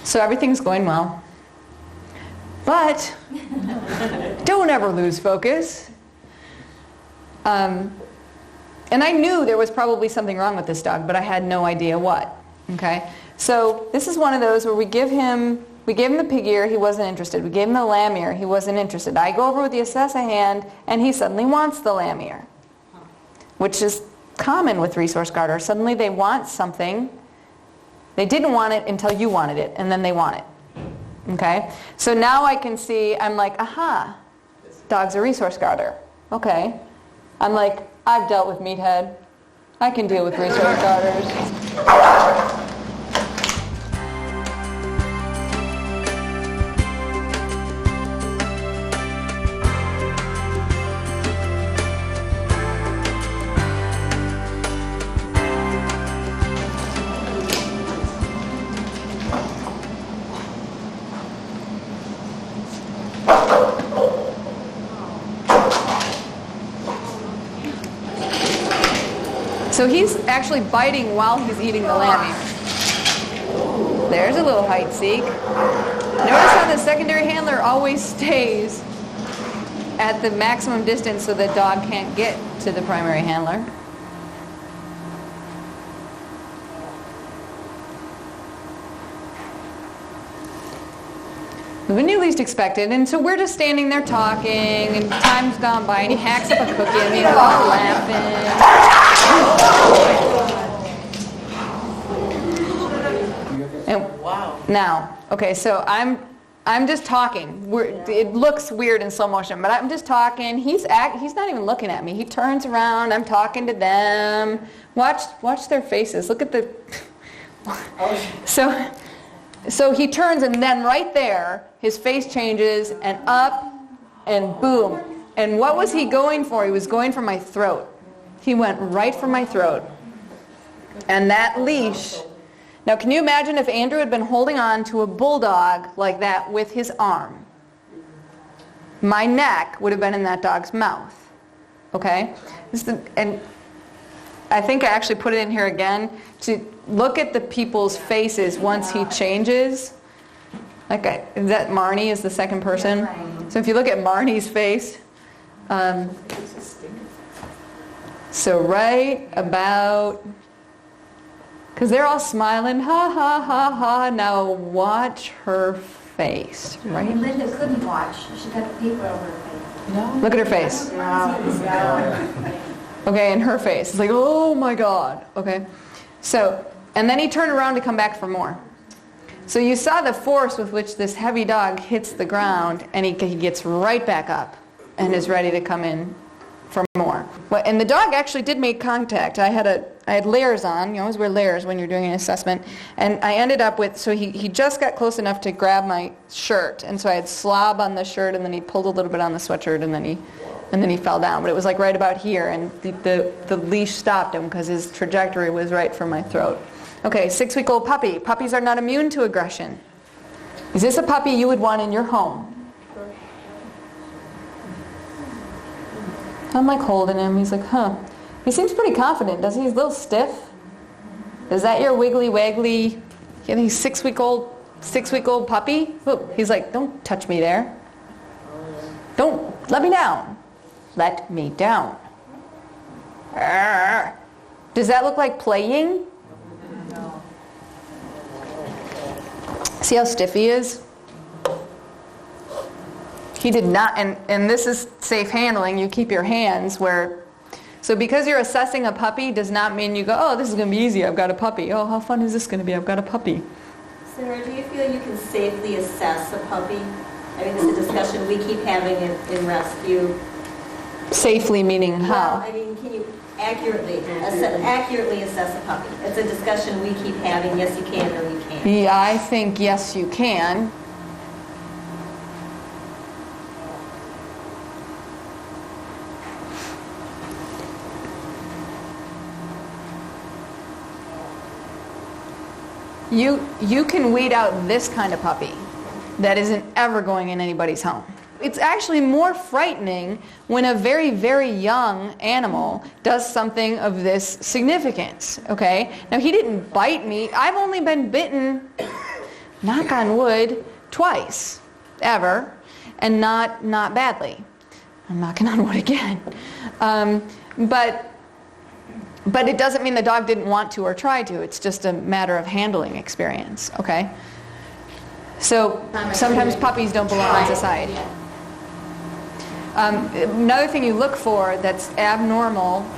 A: So everything's going well. But don't ever lose focus. And I knew there was probably something wrong with this dog, but I had no idea what. Okay? So this is one of those where we gave him the pig ear, he wasn't interested. We gave him the lamb ear, he wasn't interested. I go over with the Assessa hand, and he suddenly wants the lamb ear, which is common with resource guarders. Suddenly they want something. They didn't want it until you wanted it, and then they want it. Okay? So now I can see, I'm like, aha, dog's a resource guarder. Okay. I'm like, I've dealt with Meathead. I can deal with resource guarders. So he's actually biting while he's eating the lamb ear. There's a little height seek. Notice how the secondary handler always stays at the maximum distance so the dog can't get to the primary handler. When you least expect it, and so we're just standing there talking, and time's gone by, and he hacks up a cookie, and we're all laughing. And wow. Now, okay, so I'm just talking. It looks weird in slow motion, but I'm just talking. He's not even looking at me. He turns around. I'm talking to them. Watch their faces. Look at the. So he turns, and then right there, his face changes, and up, and boom. And what was he going for? He was going for my throat. He went right for my throat. And that leash. Now, can you imagine if Andrew had been holding on to a bulldog like that with his arm? My neck would have been in that dog's mouth. Okay? And I think I actually put it in here again to look at the people's faces once he changes. Is that Marnie is the second person? So if you look at Marnie's face, so right about, because they're all smiling, ha ha ha ha. Now watch her face, right?
E: Linda couldn't watch. She got a paper over her face.
A: No. Look at her face. Okay, and her face. It's like, oh my God. Okay. So, and then he turned around to come back for more. So you saw the force with which this heavy dog hits the ground, and he gets right back up and is ready to come in for more. And the dog actually did make contact. I had layers on. You always wear layers when you're doing an assessment. And I ended up with, so he just got close enough to grab my shirt. And so I had slob on the shirt, and then he pulled a little bit on the sweatshirt, and then he and then he fell down. But it was like right about here, and the leash stopped him because his trajectory was right for my throat. Okay, 6-week-old puppy. Puppies are not immune to aggression. Is this a puppy you would want in your home? I'm like holding him. He's like, huh. He seems pretty confident, doesn't he? He's a little stiff. Is that your wiggly waggly, he's 6-week-old puppy? Look, he's like, don't touch me there. Don't, let me down. Let me down. Arrgh. Does that look like playing? No. See how stiff he is? He did not, and this is safe handling. You keep your hands where, so because you're assessing a puppy does not mean you go, oh, this is going to be easy, I've got a puppy. Oh, how fun is this going to be? I've got a puppy.
F: Sarah, do you feel you can safely assess a puppy? I mean, it's a discussion we keep having in rescue.
A: Safely meaning how?
F: Well, I mean, can you accurately assess a puppy? It's a discussion we keep having, yes you can or you can't.
A: Yeah, I think yes you can. You can weed out this kind of puppy that isn't ever going in anybody's home. It's actually more frightening when a very, very young animal does something of this significance, okay? Now, he didn't bite me. I've only been bitten, knock on wood, twice, ever, and not badly. I'm knocking on wood again. But it doesn't mean the dog didn't want to or try to. It's just a matter of handling experience, okay? So sometimes puppies don't belong in society. Another thing you look for that's abnormal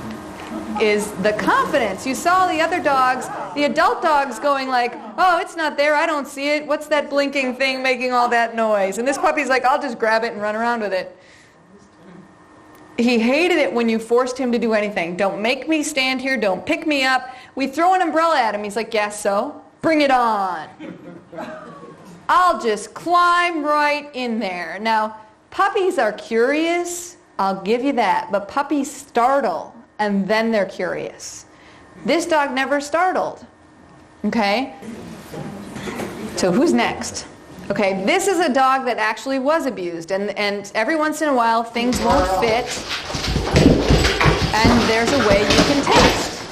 A: is the confidence. You saw the other dogs, the adult dogs going like, oh, it's not there, I don't see it. What's that blinking thing making all that noise? And this puppy's like, I'll just grab it and run around with it. He hated it when you forced him to do anything. Don't make me stand here. Don't pick me up. We throw an umbrella at him. He's like, yes, so? Bring it on. I'll just climb right in there. Now, puppies are curious. I'll give you that. But puppies startle, and then they're curious. This dog never startled. Okay? So who's next? Okay, this is a dog that actually was abused, and every once in a while things won't fit, and there's a way you can test.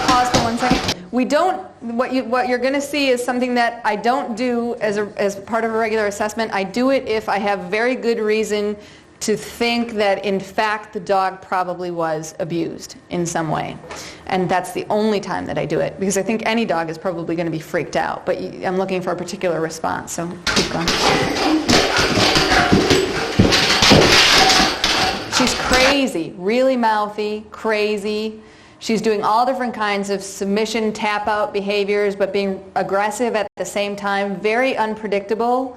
A: Pause for 1 second. We don't, what you're going to see is something that I don't do as part of a regular assessment. I do it if I have very good reason to think that in fact the dog probably was abused in some way. And that's the only time that I do it, because I think any dog is probably going to be freaked out, but I'm looking for a particular response, so keep going. She's crazy, really mouthy, crazy. She's doing all different kinds of submission, tap-out behaviors, but being aggressive at the same time, very unpredictable.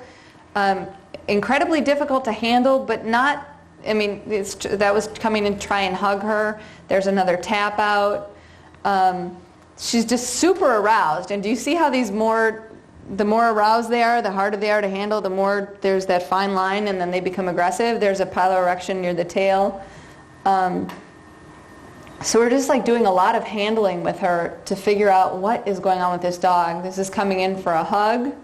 A: Incredibly difficult to handle, but not, I mean, that was coming and try and hug her. There's another tap out. She's just super aroused. And do you see how the more aroused they are, the harder they are to handle, the more there's that fine line, and then they become aggressive. There's a piloerection near the tail. So we're just like doing a lot of handling with her to figure out what is going on with this dog. This is coming in for a hug.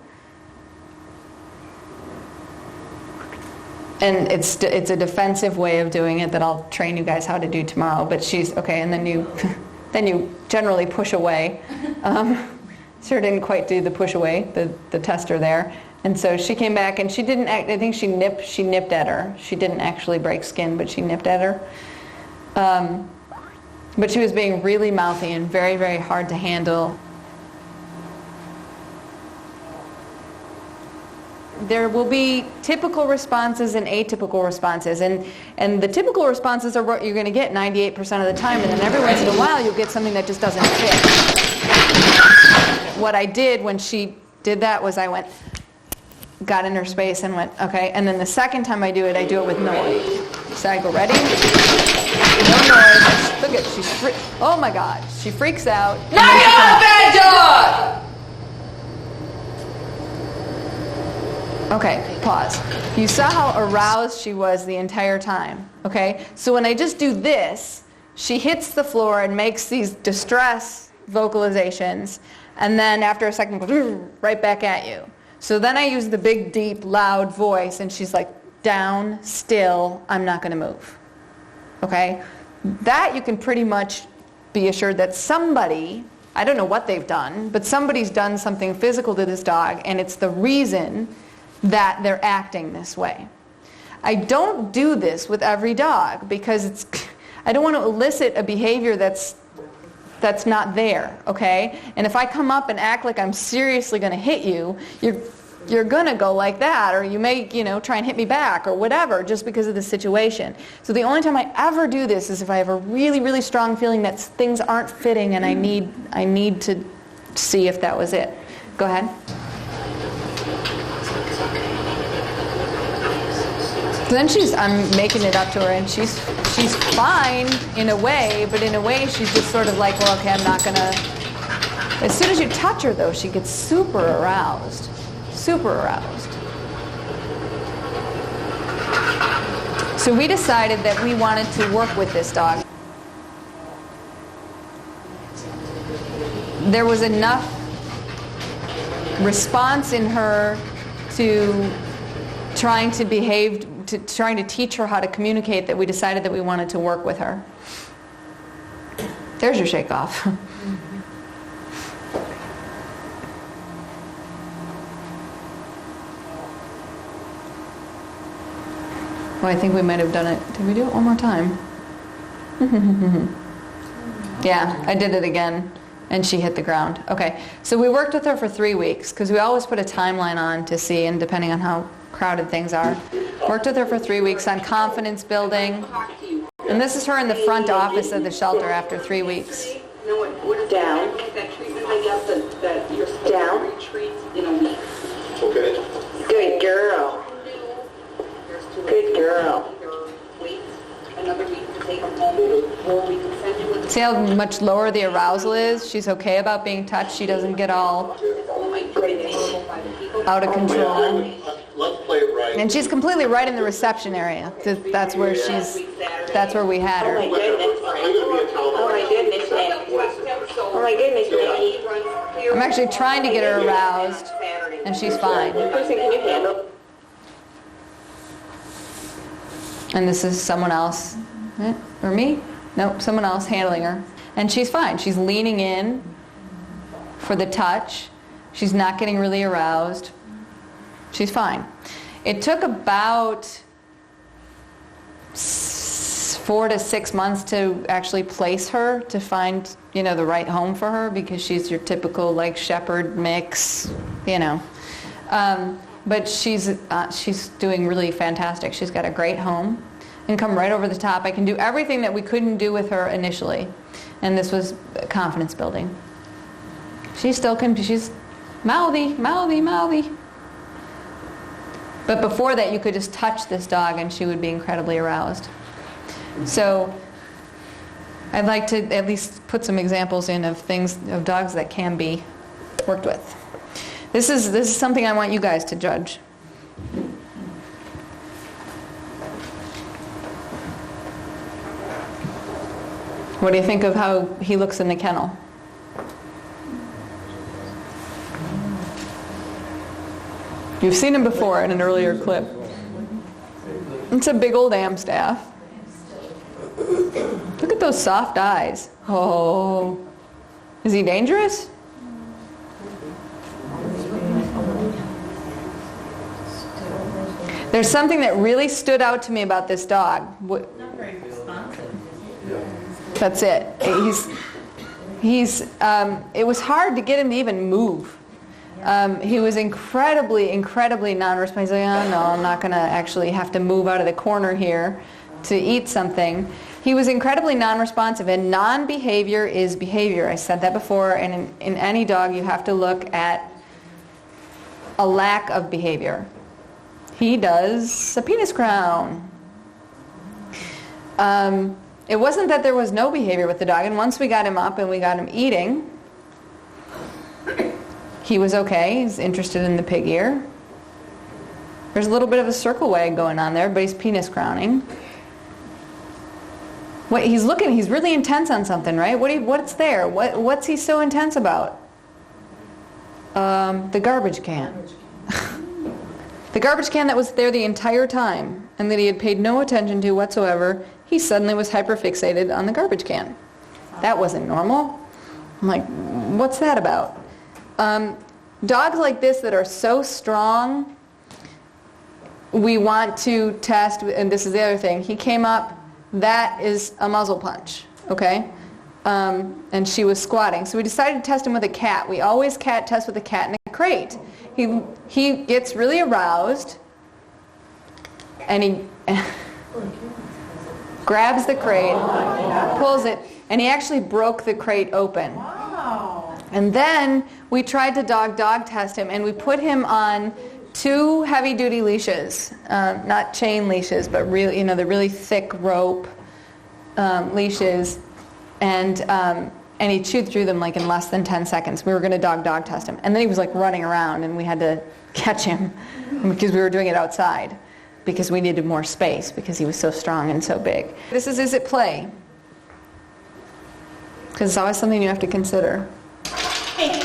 A: And it's a defensive way of doing it that I'll train you guys how to do tomorrow. But she's okay, and then you generally push away. Sarah didn't quite do the push away, the tester there, and so she came back and she didn't. I think she nipped at her. She didn't actually break skin, but she nipped at her. But she was being really mouthy and very, very hard to handle. There will be typical responses and atypical responses, and the typical responses are what you're going to get 98% of the time, and then every once in a while you'll get something that just doesn't fit. What I did when she did that was I got in her space and went, okay, and then the second time I do it with noise. So I go, ready? No noise. Look at, oh my God, she freaks out. Now you're a bad dog! Okay, pause. You saw how aroused she was the entire time, okay? So when I just do this, she hits the floor and makes these distress vocalizations, and then after a second goes right back at you. So then I use the big, deep, loud voice, and she's like, down, still, I'm not going to move. Okay? That you can pretty much be assured that somebody, I don't know what they've done, but somebody's done something physical to this dog, and it's the reason that they're acting this way. I don't do this with every dog because I don't want to elicit a behavior that's not there, okay? And if I come up and act like I'm seriously going to hit you, you're going to go like that, or you may, try and hit me back or whatever just because of the situation. So the only time I ever do this is if I have a really, really strong feeling that things aren't fitting and I need to see if that was it. Go ahead. So then I'm making it up to her, and she's fine in a way, but in a way she's just sort of like, well, okay, I'm not going to. As soon as you touch her, though, she gets super aroused. Super aroused. So we decided that we wanted to work with this dog. There was enough response in her to trying to teach her how to communicate that we decided that we wanted to work with her. There's your shake off. Well, I think we might have done it. Did we do it one more time? Yeah, I did it again, and she hit the ground. Okay, so we worked with her for 3 weeks, because we always put a timeline on to see, and depending on how crowded things are. Worked with her for 3 weeks on confidence building. And this is her in the front office of the shelter after 3 weeks.
G: Down. Down.
C: Okay.
G: Good girl. Good girl.
A: See how much lower the arousal is? She's okay about being touched. She doesn't get all out of control.
C: Let's play it right.
A: And she's completely right in the reception area. That's where we had her.
G: Oh my goodness. Oh my goodness, Nick. Oh my goodness, Nicky.
A: I'm actually trying to get her aroused, and she's fine.
G: Person, can you handle?
A: And this is someone else. Or me? Nope, someone else handling her. And she's fine. She's leaning in for the touch. She's not getting really aroused. She's fine. It took about 4 to 6 months to actually place her, to find, the right home for her, because she's your typical like shepherd mix, But she's doing really fantastic. She's got a great home and come right over the top. I can do everything that we couldn't do with her initially, and this was confidence building. She still can. She's mouthy. But before that, you could just touch this dog and she would be incredibly aroused. So I'd like to at least put some examples in of dogs that can be worked with. This is something I want you guys to judge. What do you think of how he looks in the kennel? You've seen him before in an earlier clip. It's a big old Amstaff. Look at those soft eyes. Oh. Is he dangerous? There's something that really stood out to me about this dog.
B: Not very responsive.
A: That's it. It was hard to get him to even move. He was incredibly non-responsive. He's like, oh no, I'm not going to actually have to move out of the corner here to eat something. He was incredibly non-responsive, and non-behavior is behavior. I said that before, and in any dog you have to look at a lack of behavior. He does a penis crown. It wasn't that there was no behavior with the dog, and once we got him up and we got him eating, he was okay. He's interested in the pig ear. There's a little bit of a circle wag going on there. Everybody's penis crowning. What he's really intense on something, right? What's there? What's he so intense about? The garbage can. The garbage can that was there the entire time and that he had paid no attention to whatsoever, he suddenly was hyperfixated on the garbage can. That wasn't normal. I'm like, what's that about? Dogs like this that are so strong, we want to test, and this is the other thing, he came up, that is a muzzle punch, okay? And she was squatting. So we decided to test him with a cat. We always cat test with a cat in a crate. He gets really aroused, and he grabs the crate, pulls it, and he actually broke the crate open.
D: Wow.
A: And then we tried to dog test him, and we put him on 2 heavy-duty leashes, not chain leashes, but really, the really thick rope leashes, and he chewed through them like in less than 10 seconds. We were going to dog test him, and then he was like running around, and we had to catch him because we were doing it outside because we needed more space because he was so strong and so big. This is it play? Because it's always something you have to consider.
F: Hey,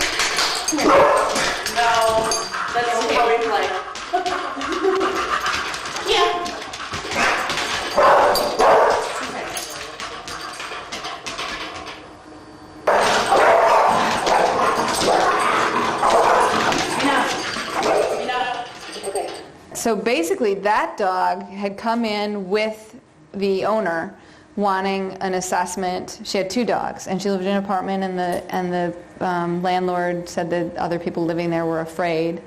F: come here. No, that's how we play. Yeah. Enough. Okay.
A: So basically that dog had come in with the owner wanting an assessment. She had 2 dogs, and she lived in an apartment, and the landlord said that other people living there were afraid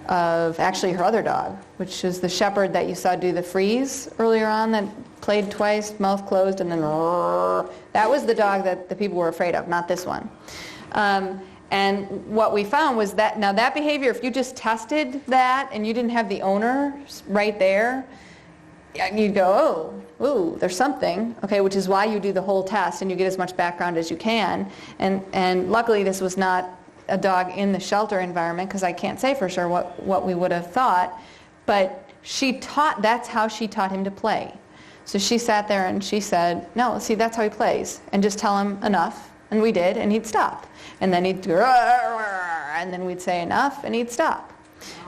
A: of actually her other dog, which is the shepherd that you saw do the freeze earlier on that played twice, mouth closed, and then that was the dog that the people were afraid of, not this one. And what we found was that now that behavior, if you just tested that and you didn't have the owner right there, you'd go, oh, ooh, there's something, okay, which is why you do the whole test and you get as much background as you can. And luckily this was not a dog in the shelter environment, because I can't say for sure what we would have thought, but that's how she taught him to play. So she sat there and she said, no, see, that's how he plays, and just tell him enough, and we did, and he'd stop. And then he'd, and then we'd say enough, and he'd stop.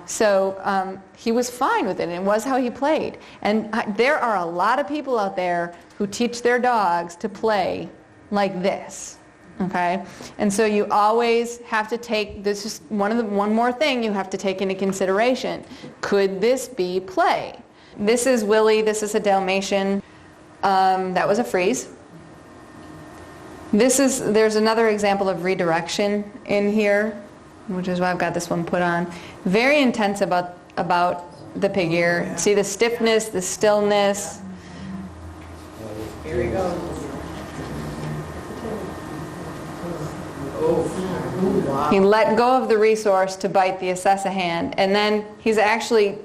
A: So he was fine with it, and it was how he played. And there are a lot of people out there who teach their dogs to play like this, okay? And so you always have to take, this is one more thing you have to take into consideration. Could this be play? This is Willie, this is a Dalmatian. That was a freeze. There's another example of redirection in here, which is why I've got this one put on. Very intense about the pig ear. See the stiffness, the stillness.
B: Here he goes.
A: He let go of the resource to bite the assessa hand, and then he's actually,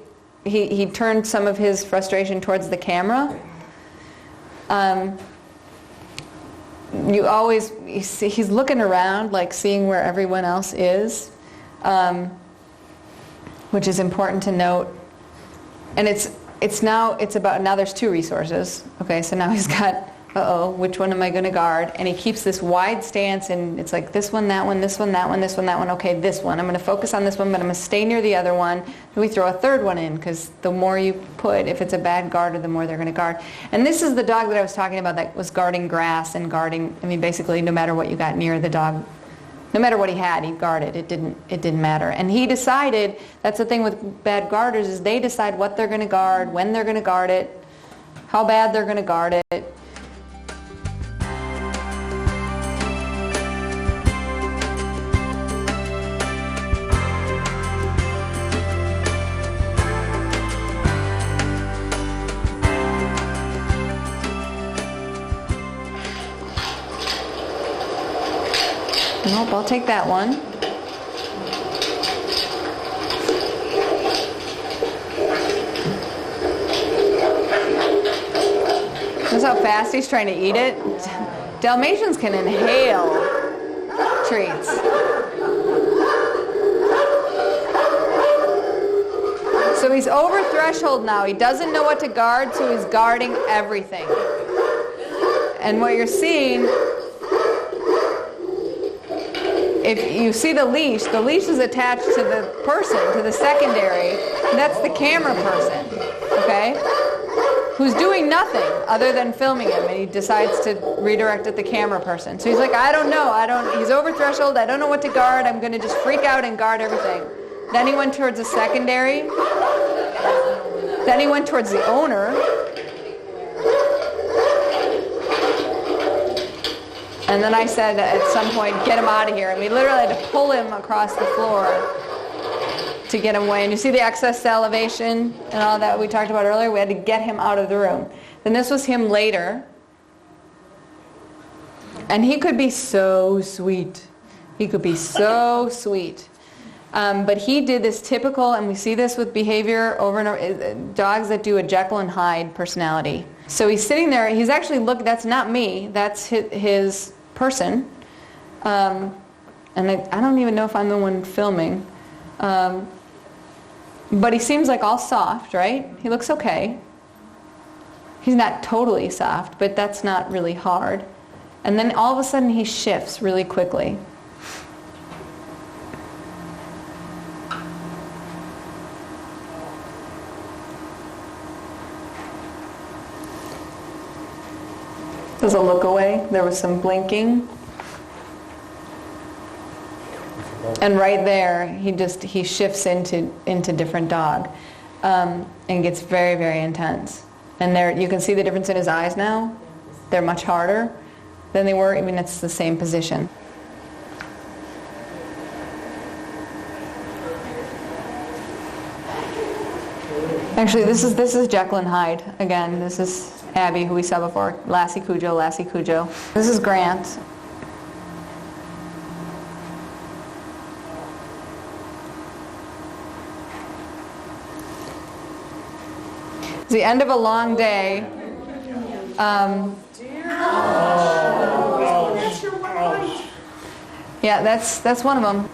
A: he turned some of his frustration towards the camera. He's looking around, like seeing where everyone else is, which is important to note. And now there's 2 resources. Okay, so now he's got, which one am I going to guard? And he keeps this wide stance, and it's like this one, that one, this one, that one, this one, that one. Okay, this one. I'm going to focus on this one, but I'm going to stay near the other one. Then we throw a third one in, because the more you put, if it's a bad guarder, the more they're going to guard. And this is the dog that I was talking about that was guarding grass and guarding, basically no matter what you got near the dog, no matter what he had, he guarded. It didn't matter. And he decided, that's the thing with bad guarders, is they decide what they're going to guard, when they're going to guard it, how bad they're going to guard it. Nope, I'll take that one. Notice how fast he's trying to eat it? Dalmatians can inhale treats. So So he's over threshold now. He doesn't know what to guard, so he's guarding everything. And what you're seeing, if you see the leash is attached to the person, to the secondary. That's the camera person, okay? Who's doing nothing other than filming him, and he decides to redirect at the camera person. So he's like, I don't know, he's over threshold, I don't know what to guard, I'm going to just freak out and guard everything. Then he went towards the secondary. Then he went towards the owner. And then I said at some point, get him out of here. And we literally had to pull him across the floor to get him away. And you see the excess salivation and all that we talked about earlier? We had to get him out of the room. Then this was him later. And he could be so sweet. He could be so sweet. But he did this typical, and we see this with behavior over and over, dogs that do a Jekyll and Hyde personality. So he's sitting there, he's actually that's not me, that's his person. And I don't even know if I'm the one filming. But he seems like all soft, right? He looks okay. He's not totally soft, but that's not really hard. And then all of a sudden he shifts really quickly. There's a look away. There was some blinking. And right there, he shifts into different dog, and gets very, very intense. And there, you can see the difference in his eyes now. They're much harder than they were. I mean, it's the same position. Actually, this is Jekyll and Hyde again. This is Abby, who we saw before. Lassie Cujo, Lassie Cujo. This is Grant. It's the end of a long day. Yeah, that's one of them.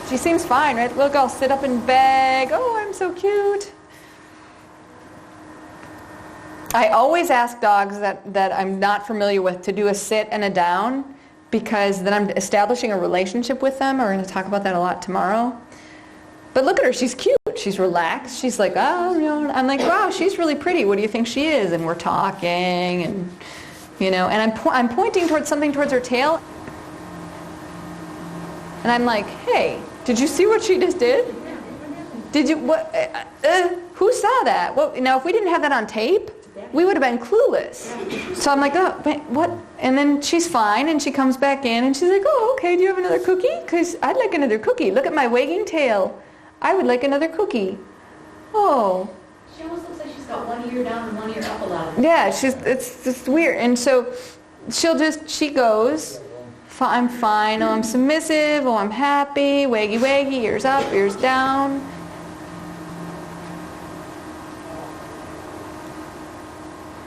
A: She seems fine, right? Look, I'll sit up and beg. Oh, I'm so cute. I always ask dogs that I'm not familiar with to do a sit and a down, because then I'm establishing a relationship with them. We're going to talk about that a lot tomorrow. But look at her. She's cute. She's relaxed. She's like, oh, you know. I'm like, wow, she's really pretty. What do you think she is? And we're talking, and you know, and I'm pointing towards something towards her tail. And I'm like, hey, did you see what she just did? Did you, what, who saw that? Well, now, if we didn't have that on tape, we would have been clueless. So I'm like, oh, what? And then she's fine, and she comes back in, and she's like, oh, okay, do you have another cookie? Because I'd like another cookie. Look at my wagging tail. I would like another cookie. Oh.
D: She almost looks like she's got one ear down and one ear up a lot.
A: Yeah, it's just weird. And so she goes, I'm fine, oh, I'm submissive, oh, I'm happy, waggy waggy, ears up, ears down.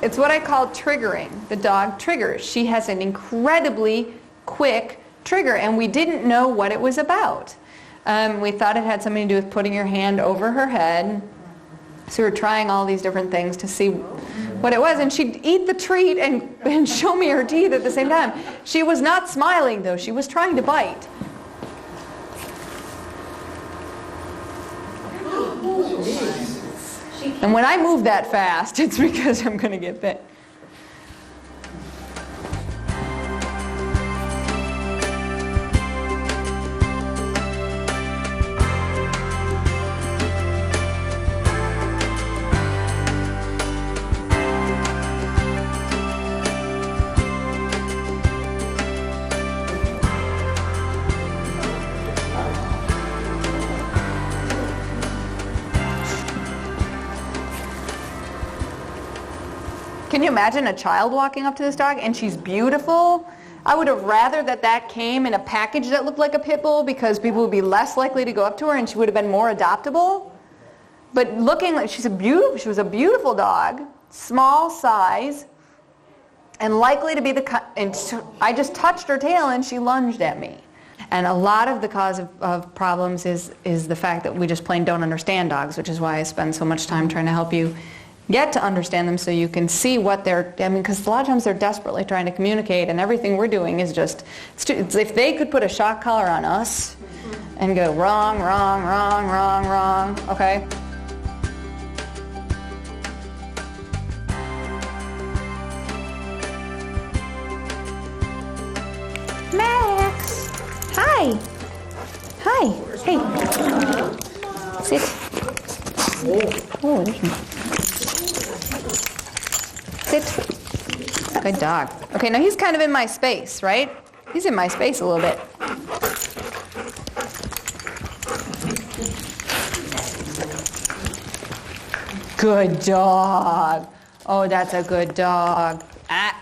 A: It's what I call triggering. The dog triggers. She has an incredibly quick trigger, and we didn't know what it was about. We thought it had something to do with putting your hand over her head. So we were trying all these different things to see what it was, and she'd eat the treat and show me her teeth at the same time. She was not smiling, though. She was trying to bite. And when I move that fast, it's because I'm going to get bit. Can you imagine a child walking up to this dog and she's beautiful? I would have rather that came in a package that looked like a pit bull, because people would be less likely to go up to her and she would have been more adoptable. but looking like she was a beautiful dog, small size, and likely to be and I just touched her tail and she lunged at me. And a lot of the cause of problems is the fact that we just plain don't understand dogs, which is why I spend so much time trying to help you get to understand them so you can see what because a lot of times they're desperately trying to communicate, and everything we're doing is just, if they could put a shock collar on us and go wrong, wrong, wrong, wrong, wrong, okay? Max! Hi! Hi! Hey! Sit. Oh, there's Sit. Good dog. Okay, now he's kind of in my space, right? He's in my space a little bit. Good dog. Oh, that's a good dog. Ah.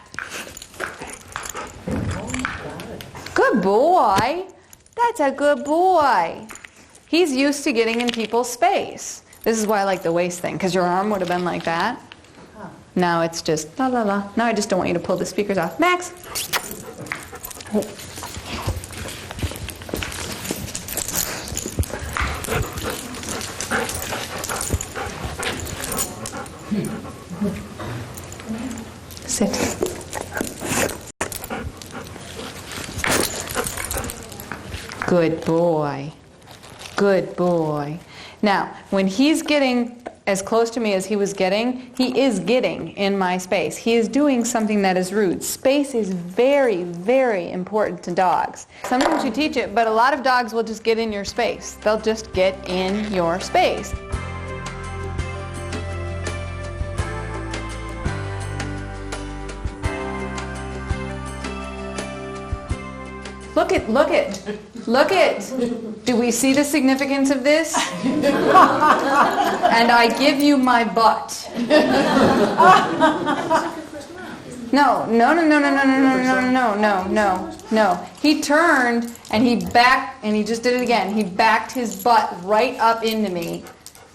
A: Good boy. That's a good boy. He's used to getting in people's space. This is why I like the waist thing, because your arm would have been like that. Now it's just la la la. Now I just don't want you to pull the speakers off. Max! Oh. Sit. Good boy. Good boy. Now, when he's getting as close to me as he is getting in my space. He is doing something that is rude. Space is very, very important to dogs. Sometimes you teach it, but a lot of dogs will just get in your space. They'll just get in your space. Look it, look it, look it. Do we see the significance of this? And I give you my butt. No, no, no, no, no, no, no, no, no, no, no, no. He turned and he backed, and he just did it again. He backed his butt right up into me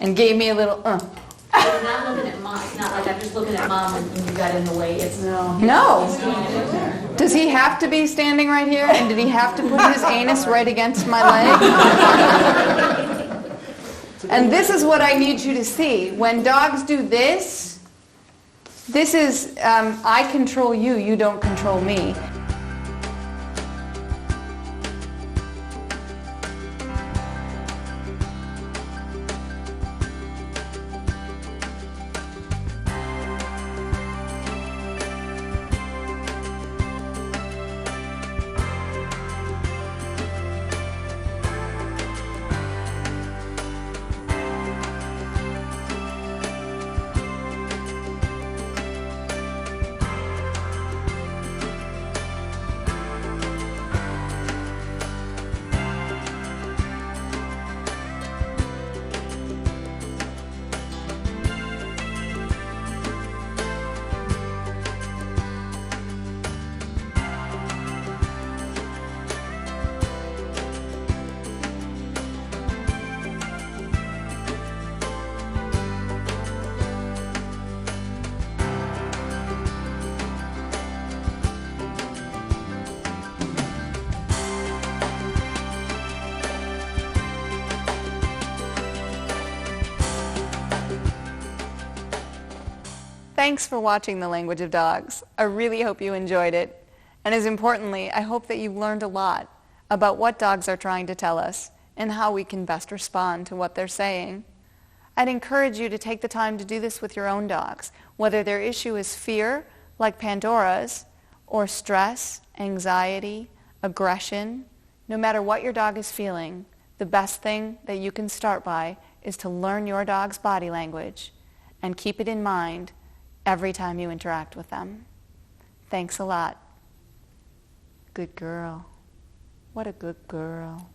A: and gave me a little,
D: It's not looking at mom. It's not like I'm just looking at mom and you got in the way. It's
A: No.
D: He's doing it in there.
A: Does he have to be standing right here? And did he have to put his anus right against my leg? And this is what I need you to see. When dogs do this, this is, I control you, you don't control me. Thanks for watching The Language of Dogs. I really hope you enjoyed it. And as importantly, I hope that you've learned a lot about what dogs are trying to tell us and how we can best respond to what they're saying. I'd encourage you to take the time to do this with your own dogs, whether their issue is fear, like Pandora's, or stress, anxiety, aggression. No matter what your dog is feeling, the best thing that you can start by is to learn your dog's body language and keep it in mind every time you interact with them. Thanks a lot. Good girl. What a good girl.